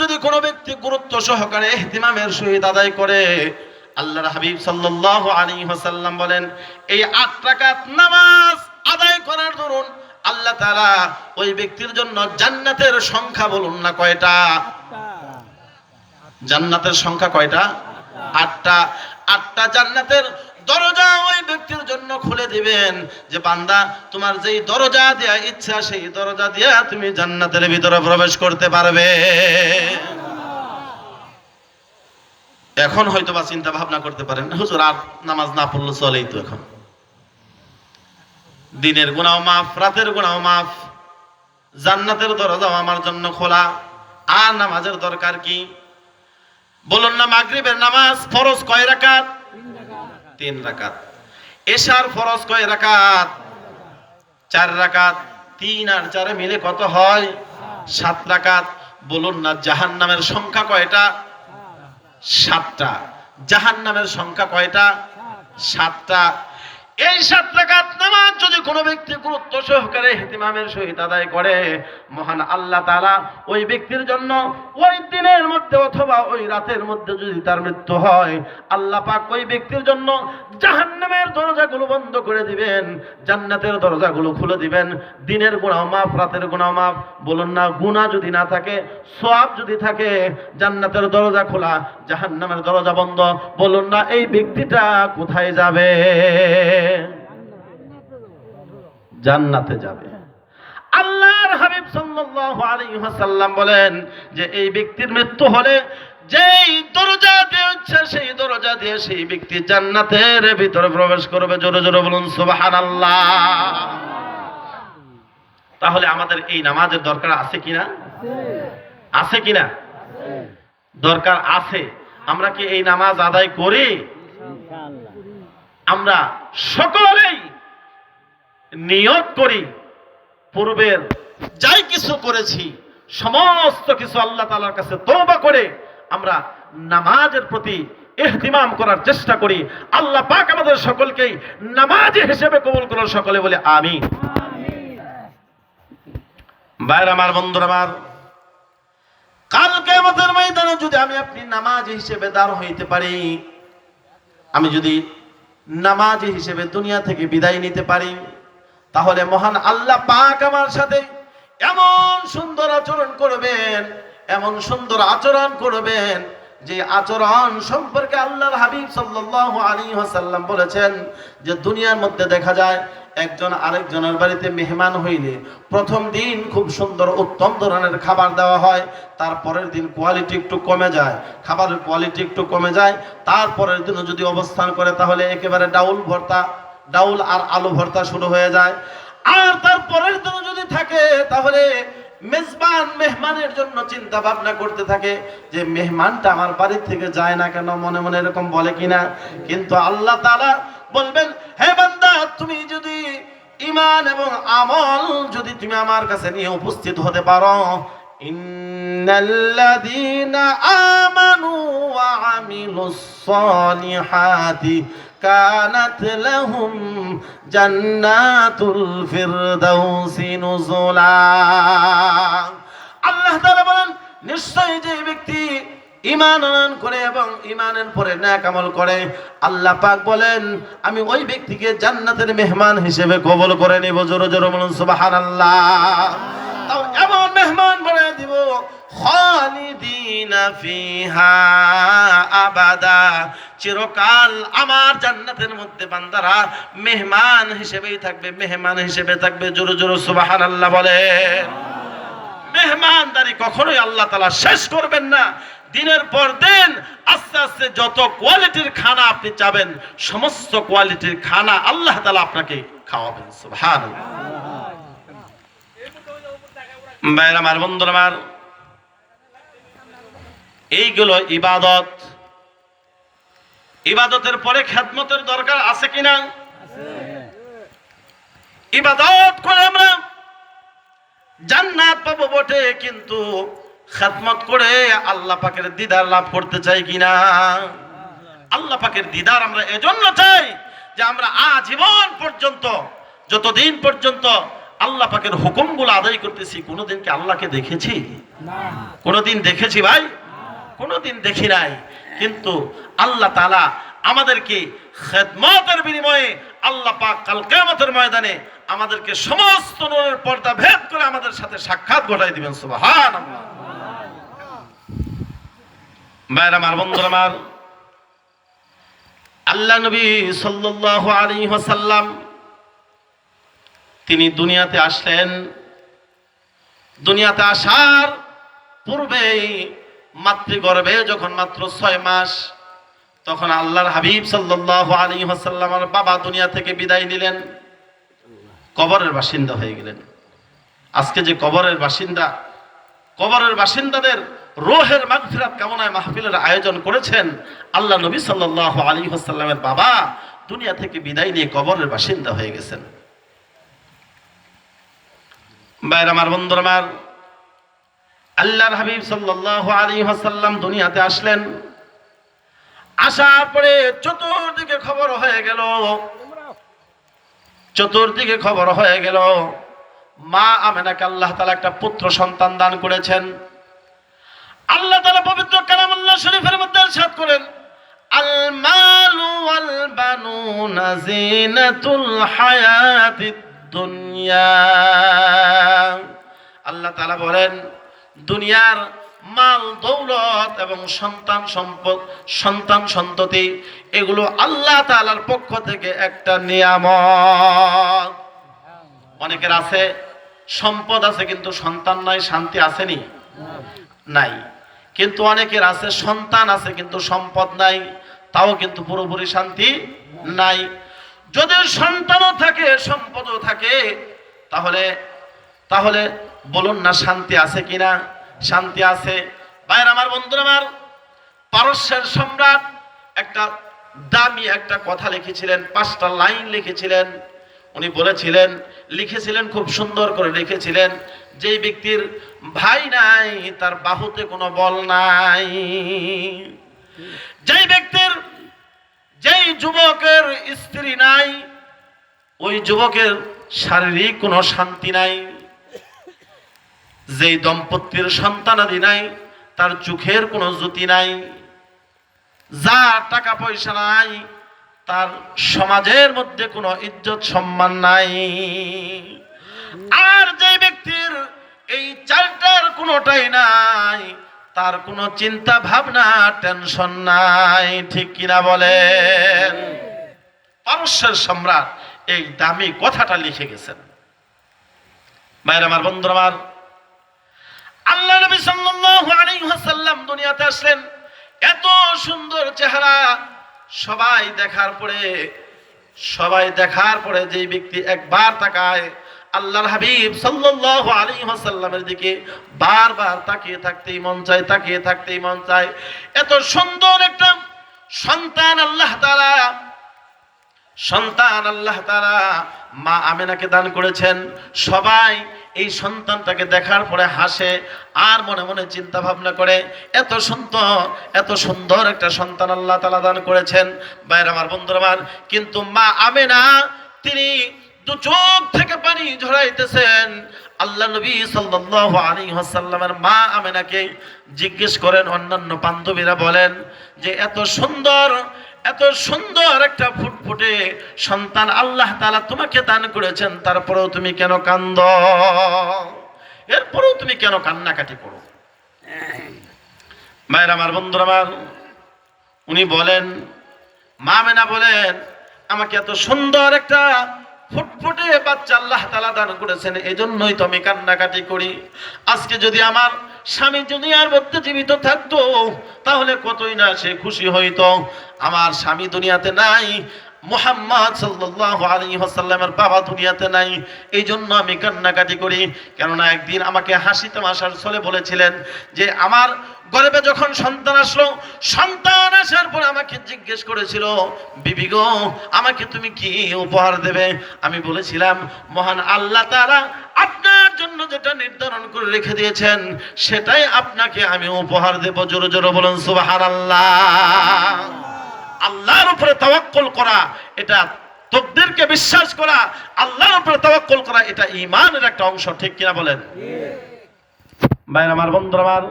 যদি কোনো ব্যক্তি গুরুত্ব সহকারে ইহতিমামের সহিত আদায় করে, আল্লাহর হাবিব সাল্লাল্লাহু আলাইহি ওয়াসাল্লাম বলেন এই 8 রাকাত নামাজ আদায় করার দরুন আল্লাহ তাআলা ওই ব্যক্তির জন্য জান্নাতের সংখ্যা বলুন না কয়টা? জান্নাতের সংখ্যা কয়টা? 8টা। 8টা জান্নাতের দরজা ওই ব্যক্তির জন্য খুলে দিবেন যে বান্দা তোমার যেই দরজা দেয়া ইচ্ছা সেই দরজা দিয়া তুমি জান্নাতের ভিতরে প্রবেশ করতে পারবে। এখন হয়তো বা চিন্তা ভাবনা করতে পারেন হুজুর আর নামাজ না পড়লে চলেই তো, এখন দিনের গুনাহ মাফ, রাতের গুনাহ মাফ, জান্নাতের দরজাও আমার জন্য খোলা, আর নামাজের দরকার কি? বলুন না মাগরিবের নামাজ ফরজ কয় রাকাত? 3 রাকাত। এশার ফরজ কয় রাকাত? 4 রাকাত। 3 আর 4 মিলে কত হয়? 7 রাকাত। বলুন না জাহান্নামের সংখ্যা কয়টা? 7টা। জাহান্নামের সংখ্যা কয়টা? 7টা। এই 7 রাকাত নামাজ যদি কোনো ব্যক্তি গুরুত্ব সহকারে ইহতিমামের সহিত আদায় করে, মহান আল্লাহ তাআলা ওই ব্যক্তির জন্য ওই দিনের মধ্যে অথবা ওই রাতের মধ্যে যদি তার মৃত্যু হয়, আল্লাহ পাক ওই ব্যক্তির জন্য জাহান্নামের দরজাগুলো বন্ধ করে দিবেন, জান্নাতের দরজাগুলো খুলে দিবেন। দিনের গুনাহ মাফ, রাতের গুনাহ মাফ। বলুন না গুনাহ যদি না থাকে, সওয়াব যদি থাকে, জান্নাতের দরজা খোলা, জাহান্নামের দরজা বন্ধ। বলুন না এই ব্যক্তিটা কোথায় যাবে? জান্নাতে যাবে। আল্লাহর হাবিব সাল্লাল্লাহু আলাইহি ওয়াসাল্লাম বলেন যে এই ব্যক্তির মৃত্যু হলে যেই দরজা দিয়ে হচ্ছে সেই দরজা দিয়ে সেই ব্যক্তি জান্নাতের ভিতরে প্রবেশ করবে। জোরে জোরে বলুন সুবহানাল্লাহ। তাহলে আমাদের এই নামাজের দরকার আছে কিনা? আছে কিনা? দরকার আছে। আমরা কি এই নামাজ আদায় করি? আমরা সকলেই নিয়ত করি পূর্বের যাই কিছু করেছি সমস্ত কিছু আল্লাহ তাআলার কাছে তওবা করে আমরা নামাজের প্রতি ইহতিমাম করার চেষ্টা করি। আল্লাহ পাক আমাদের সকলকেই নামাজি হিসেবে কবুল করুন। সকলে বলে আমিন। ভাইরা আমার, বন্ধুরা আমার, কাল কিয়ামতের ময়দানে যদি আমি আপনি নামাজি হিসেবে দাঁড় হইতে পারি, আমি যদি নামাজি হিসেবে দুনিয়া থেকে বিদায় নিতে পারি, তাহলে মহান আল্লাহ পাক আমার সাথে এমন সুন্দর আচরণ করবেন, এমন সুন্দর আচরণ করবেন যে আচরণ সম্পর্কে আল্লাহর হাবিব সাল্লাল্লাহু আলাইহি ওয়াসাল্লাম বলেছেন যে দুনিয়ার মধ্যে দেখা যায় একজন আরেকজনের বাড়িতে মেহমান হইলে প্রথম দিন খুব সুন্দর উত্তম ধরনের খাবার দেওয়া হয়, তারপরের দিন কোয়ালিটি একটু কমে যায়, খাবারের কোয়ালিটি একটু কমে যায়, তারপরের দিনও যদি অবস্থান করে তাহলে একেবারে ডাউল আর আলু ভর্তা শুরু হয়ে যায়। আর তারপরের দিনও যদি থাকে তাহলে মেজবান মেহমানের জন্য চিন্তা ভাবনা করতে থাকে যে মেহমানটা আমার বাড়ি থেকে যায় না কেন, মনে মনে এরকম বলে কিনা। কিন্তু আল্লাহ তাআলা বলবেন, হে বান্দা, তুমি যদি ঈমান এবং আমল যদি তুমি আমার কাছে নিয়ে উপস্থিত হতে পারো, ইন্নাল্লাযীনা আমানু ওয়া আমিলুস সালিহাতি কানাত লাহুম জান্নাতুল ফিরদাউসি নুজুলা। আল্লাহ তাআলা বলেন, নিশ্চয়ই যে ব্যক্তি ঈমান আনয়ন করে এবং ঈমানের পরে নেক আমল করে, আল্লাহ পাক বলেন আমি ওই ব্যক্তিকে জান্নাতের মেহমান হিসেবে কবুল করে নেব। জোরে জোরে বলুন সুবহানাল্লাহ। তাও এমন মেহমান বানিয়ে দিব, খালিদিনা ফিহা আবাদা, চিরকাল আমার জান্নাতের মধ্যে বান্দারা মেহমান হিসেবেই থাকবে, মেহমান হিসেবে থাকবে। জোরে জোরে সুবহানাল্লাহ বলেন। মেহমানদারি কখনোই আল্লাহ তাআলা শেষ করবেন না। দিনের পর দিন আস্তে আস্তে যত কোয়ালিটির খানা আপনি চাবেন সমস্ত কোয়ালিটির খানা আল্লাহ তাআলা আপনাকে খাওয়াবেন। সুবহানাল্লাহ। ভাইরা আমার, বন্ধুরা আমার, এইগুলো ইবাদত। ইবাদতের পরে খেদমতের দরকার আছে কিনা? ইবাদত করে আমরা জান্নাত পাবো বটে, কিন্তু খেদমত করে আল্লাহ পাকের দিদার লাভ করতে চাই কিনা? আল্লাহ পাকের দিদার আমরা এজন্য চাই যে আমরা আজীবন পর্যন্ত, যতদিন পর্যন্ত আল্লাহ পাকের হুকুমগুলো আদায় করতেছি, কোনোদিন কি আল্লাহকে দেখেছি? কোনোদিন দেখেছি ভাই? কোনোদিন দেখি নাই। কিন্তু আল্লাহ তাআলা আমাদেরকে খেদমতের বিনিময়ে আল্লাহ পাক কাল কিয়ামতের ময়দানে আমাদেরকে সমস্ত নূরের পর্দা ভেদ করে আমাদের সাথে সাক্ষাৎ ঘটাই দিবেন। সুবহানাল্লাহ। ভাইরা আমার, বন্ধুরা আমার, আল্লাহ নবী সাল্লাল্লাহু আলাইহি ওয়াসাল্লাম তিনি দুনিয়াতে আসলেন। দুনিয়াতে আসার পূর্বেই মাতৃগর্ভে যখন মাত্র 6 মাস, তখন আল্লাহর হাবিব সাল্লাল্লাহু আলাইহি ওয়াসাল্লামের বাবা দুনিয়া থেকে বিদায় নিলেন, কবরের বাসিন্দা হয়ে গেলেন। আজকে যে কবরের বাসিন্দা, কবরের বাসিন্দাদের রূহের মাগফিরাত কামনায় মাহফিলের আয়োজন করেছেন, আল্লাহ নবী সাল্লাল্লাহু আলাইহি ওয়াসাল্লামের বাবা দুনিয়া থেকে বিদায় নিয়ে কবরের বাসিন্দা হয়ে গেছেন। ভাইরা আমার, বন্ধুরা আমার, আল্লাহর হাবিব সাল্লাল্লাহু আলাইহি ওয়াসাল্লাম দুনিয়াতে আসলেন। আসার পরে চতুর্দিকে খবর হয়ে গেল, চতুর্দিকে খবর হয়ে গেল মা আমেনাকে আল্লাহ তাআলা একটা পুত্র সন্তান দান করেছেন। আল্লাহ তাআলা পবিত্র কালামুল্লাহ শরীফের মধ্যে ইরশাদ করেন, আল মালু ওয়াল বানুনা জিনাতুল হায়াতিদ দুনিয়া। আল্লাহ তাআলা বলেন, দুনিয়ার মাল দৌলত এবং সন্তান সম্পদ, সন্তান সন্ততি, এগুলো আল্লাহ তাআলার পক্ষ থেকে একটা নিয়ামত। অনেকের আছে সম্পদ আছে কিন্তু সন্তান নাই, শান্তি আসেনি? নাই। কিন্তু অনেকের আছে সন্তান আছে কিন্তু সম্পদ নাই, তাও কিন্তু পুরোপুরি শান্তি নাই। যদি সন্তানও থাকে সম্পদও থাকে, তাহলে তাহলে বলুন না শান্তি আছে কিনা? শান্তি আছে। ভাইরা আমার, বন্ধুরা আমার, পারস্যের সম্রাট একটা দামি একটা কথা লিখেছিলেন, 5টা লাইন লিখেছিলেন। উনি বলেছিলেন, লিখেছিলেন, খুব সুন্দর করে লিখেছিলেন, যেই ব্যক্তির ভাই নাই তার বাহুতে কোনো বল নাই, যেই ব্যক্তির, যেই যুবকের স্ত্রী নাই, ওই যুবকের শারীরিক কোনো শান্তি নাই, যেই দম্পতির সন্তানাদি নাই তার চোখের কোনো জ্যোতি নাই, যার টাকা পয়সা নাই তার সমাজের মধ্যে কোনো ইজ্জত সম্মান নাই, আর যে ব্যক্তির এই 4টার কোনোটাই নাই তার কোনো চিন্তা ভাবনা টেনশন নাই। ঠিক কিনা বলেন? পারস্যের সম্রাট এই দামি কথাটা লিখে গেছেন। ভাইরা আমার, বন্ধুরা আমার, আল্লাহ নবী সাল্লাল্লাহু আলাইহি ওয়াসাল্লাম দুনিয়াতে আসলেন। এত সুন্দর চেহারা, সবাই দেখার পরে যেই ব্যক্তি একবার তাকায় আল্লাহর হাবিব সাল্লাল্লাহু আলাইহি ওয়াসাল্লামের দিকে, বারবার তাকিয়ে থাকতেই মন চায়, তাকিয়ে থাকতেই মন চায়। এত সুন্দর একটা সন্তান আল্লাহ তাআলা মা আমেনাকে দান করেছেন। সবাই এই সন্তানটাকে দেখার পরে হাসে আর মনে মনে চিন্তা ভাবনা করে, এত সুন্দর একটা সন্তান আল্লাহ তাআলা দান করেছেন। ভাইরা আমার, বন্ধুরা আমার, কিন্তু মা আমেনা তিনি 2 চোখ থেকে পানি ঝরাইতেছেন। আল্লাহ নবী সাল্লাল্লাহু আলাইহি ওয়াসাল্লামের মা আমেনাকে জিজ্ঞেস করেন, অন্যান্য বান্ধবীরা বলেন যে এত সুন্দর একটা ফুটফুটে সন্তান আল্লাহ তাআলা তোমাকে দান করেছেন, তারপরেও তুমি কেন কাঁদো? এরপরেও তুমি কেন কান্নাকাটি করো? ভাইরা আমার, বন্ধুরা আমার, উনি বলেন, মা আমেনা বলেন, আমাকে এত সুন্দর একটা ফুটফুটে বাচ্চা আল্লাহ তাআলা দান করেছেন, এজন্যই তো আমি কান্নাকাটি করি। আজকে যদি আমার স্বামী দুনিয়ার মধ্যে জীবিত থাকতো তাহলে কতই না সে খুশি হইতো। আমার স্বামী দুনিয়াতে নাই, মুহাম্মদ সাল্লাল্লাহু আলাইহি ওয়াসাল্লামের বাবা দুনিয়াতে নাই, এই জন্য আমি কান্নাকাটি করি। কেননা একদিন আমাকে হাসি তামাশার ছলে বলেছিলেন যে আমার গর্ভে যখন সন্তান আসলো, সন্তান আসার পর আমাকে জিজ্ঞেস করেছিল, বিবি গো আমাকে তুমি কি উপহার দেবে? আমি বলেছিলাম, মহান আল্লাহ তাআলা আপনার জন্য যেটা নির্ধারণ করে রেখে দিয়েছেন সেটাই আপনাকে আমি উপহার দেব। জোরে জোরে বলুন সুবহানাল্লাহ। আল্লাহর উপরে তাওয়াক্কুল করা, এটা তাকদীরকে বিশ্বাস করা, আল্লাহর উপরে তাওয়াক্কুল করা, এটা ঈমানের একটা অংশ। ঠিক কিনা বলেন? ভাইরা আমার, বন্ধুরা আমার,